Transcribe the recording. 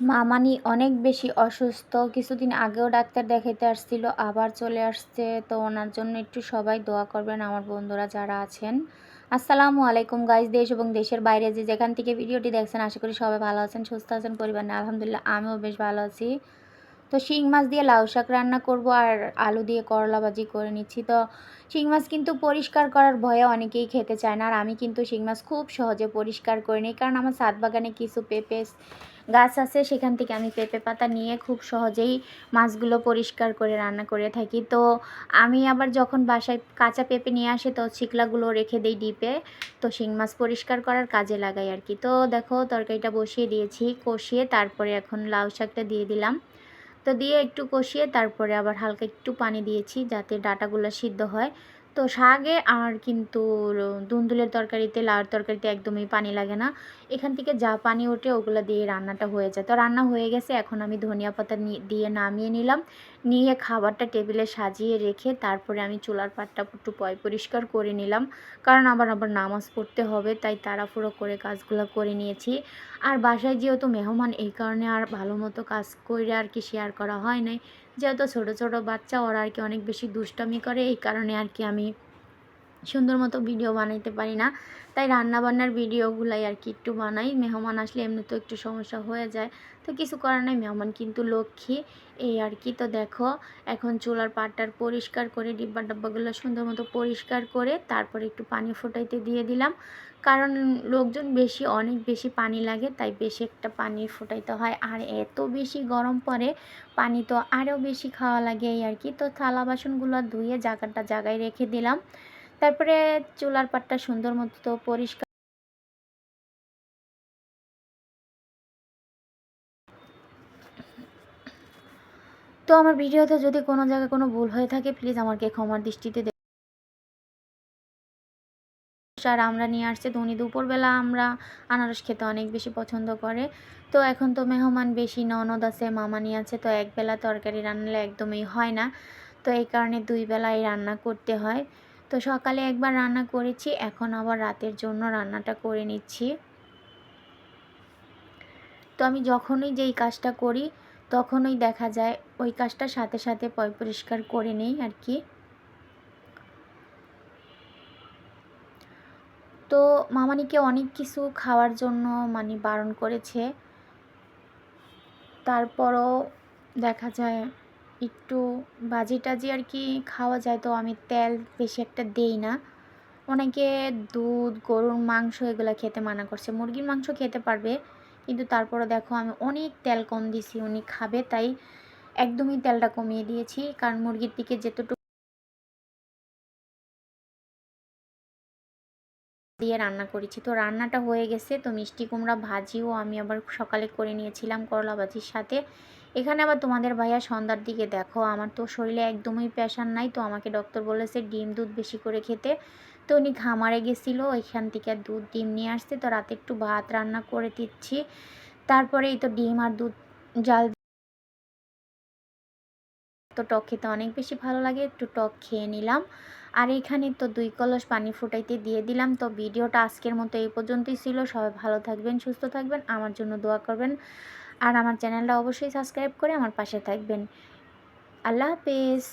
মামানি অনেক বেশি অসুস্থ। কিছুদিন আগেও ডাক্তার দেখাইতে আসছিল, আবার চলে আসছে। তো ওনার জন্য একটু সবাই দোয়া করবেন আমার বন্ধুরা যারা আছেন। আসসালামু আলাইকুম গাইস, দেশ এবং দেশের বাইরে যে যেখান থেকে ভিডিওটি দেখছেন, আশা করি সবাই ভালো আছেন, সুস্থ আছেন, পরিবার নিয়ে আলহামদুলিল্লাহ আমিও বেশ ভালো আছি। তো শিং মাছ দিয়ে লাউ শাক রান্না করব আর আলু দিয়ে করলা ভাজি করে নিচ্ছি। তো শিং মাছ কিন্তু পরিষ্কার করার ভয়ে অনেকেই খেতে চায় না, আর আমি কিন্তু শিং মাছ খুব সহজে পরিষ্কার করে নিই, কারণ আমার ছাদ বাগানে কিছু পেঁপে গাছ আছে, সেখান থেকে আমি পেঁপে পাতা নিয়ে খুব সহজেই মাছগুলো পরিষ্কার করে রান্না করে থাকি। তো আমি আবার যখন বাসায় কাঁচা পেঁপে নিয়ে আসি তো ছিকলাগুলো রেখে দিই ডিপে, তো শিং মাছ পরিষ্কার করার কাজে লাগাই আর কি। তো দেখো তরকারিটা বসিয়ে দিয়েছি, কষিয়ে তারপরে এখন লাউ শাকটা দিয়ে দিলাম। তো দিয়ে একটু কষিয়ে তারপরে আবার হালকা একটু পানি দিয়েছি যাতে ডাঁটাগুলো সিদ্ধ হয়। তো শাকে আর কিন্তু দুন্দুলের তরকারিতে, লাউর তরকারিতে একদমই পানি লাগে না। এখান থেকে যা পানি ওঠে ওগুলো দিয়ে রান্নাটা হয়ে যায়। তো রান্না হয়ে গেছে, এখন আমি ধনিয়া পাতা দিয়ে নামিয়ে নিলাম। নিয়ে খাবারটা টেবিলে সাজিয়ে রেখে তারপরে আমি চুলার পাটটা একটু পরিষ্কার করে নিলাম, কারণ আবার নামাজ পড়তে হবে, তাই তাড়াহুড়ো করে কাজগুলো করে নিয়েছি। আর বাসায় যেহেতু মেহমান, এই কারণে আর ভালো মতো কাজ করে আর কি শেয়ার করা হয় নাই। যেহেতু ছোটো ছোটো বাচ্চা, ওরা আর কি অনেক বেশি দুষ্টামি করে, এই কারণে আর কি আমি সুন্দর মতো ভিডিও বানাইতে পারি না। তাই রান্নাবান্নার ভিডিওগুলাই আর কি একটু বানাই। মেহমান আসলে এমনিতেও একটু সমস্যা হয়ে যায়, তো কিছু করার নাই, মেহমান কিন্তু লক্ষ্মী, এই আর কি। তো দেখো এখন চুলার পাটটার পরিষ্কার করে ডিব্বাগুলো সুন্দর মতো পরিষ্কার করে তারপরে একটু পানি ফোটাইতে দিয়ে দিলাম, কারণ লোকজন বেশি, অনেক বেশি পানি লাগে, তাই বেশি একটা পানি ফোটাইতে হয়। আর এত বেশি গরম পড়ে, পানি তো আরও বেশি খাওয়া লাগে এই আর কি। তো থালা বাসনগুলো ধুয়ে জায়গায় রেখে দিলাম। তারপরে চুলার পাটটা সুন্দর মতো পরিষ্কার। তো আমার ভিডিওতে যদি কোনো জায়গায় কোনো ভুল হয়ে থাকে প্লিজ আমাকে ক্ষমার দৃষ্টিতে আর আমরা নিয়ে আসছে তো উনি দুপুরবেলা আমরা আনারস খেতে অনেক বেশি পছন্দ করে। তো এখন তো মেহমান বেশি, ননদ আছে, মামানি আছে, তো একবেলা তরকারি রান্নালে একদমই হয় না, তো এই কারণে দুই বেলায় রান্না করতে হয়। তো সকালে একবার রান্না করেছি, এখন আবার রাতের জন্য রান্নাটা করে নিচ্ছি। তো আমি যখনই যেই কাজটা করি তখনই দেখা যায় ওই কাজটার সাথে সাথে পরিষ্কার করে নেই আর কি। তো মামানিকে অনেক কিছু খাওয়ার জন্য মানে বারণ করেছে, তারপরও দেখা যায় একটু ভাজি টাজি আর কি খাওয়া যায়, তো আমি তেল বেশি একটা দেই না। অনেকে দুধ, গরুর মাংস এগুলো খেতে মানা করছে, মুরগির মাংস খেতে পারবে, কিন্তু তারপরে দেখো আমি অনেক তেল কম দিছি, উনি খাবে তাই একদমই তেলটা কমিয়ে দিয়েছি, কারণ মুরগির দিকে যেতটুকু দিয়ে রান্না করেছি। তো রান্নাটা হয়ে গেছে। তো মিষ্টি কুমড়া ভাজিও আমি আবার সকালে করে নিয়েছিলাম করলা ভাজির সাথে। এখানে আবার তোমাদের ভাইয়া সন্ধ্যার দিকে দেখো আমার তো শরীরে একদমই প্রেশার নাই, তো আমাকে ডক্টর বলেছে ডিম দুধ বেশি করে খেতে। তো উনি খামারে গেছিলো, এখান থেকে দুধ ডিম নিয়ে আসছে, তো রাতে একটু ভাত রান্না করে দিচ্ছি। তারপরে এই তো ডিম আর দুধ জাল, তো টক খেতে অনেক বেশি ভালো লাগে, একটু টক খেয়ে নিলাম। আর এখানে তো 2 কলস পানি ফুটাইতে দিয়ে দিলাম। তো ভিডিওটা আজকের মতো এই পর্যন্তই ছিল। সবাই ভালো থাকবেন, সুস্থ থাকবেন, আমার জন্য দোয়া করবেন, আর আমার চ্যানেলটা অবশ্যই সাবস্ক্রাইব করে আমার পাশে থাকবেন। আল্লাহ হাফেজ।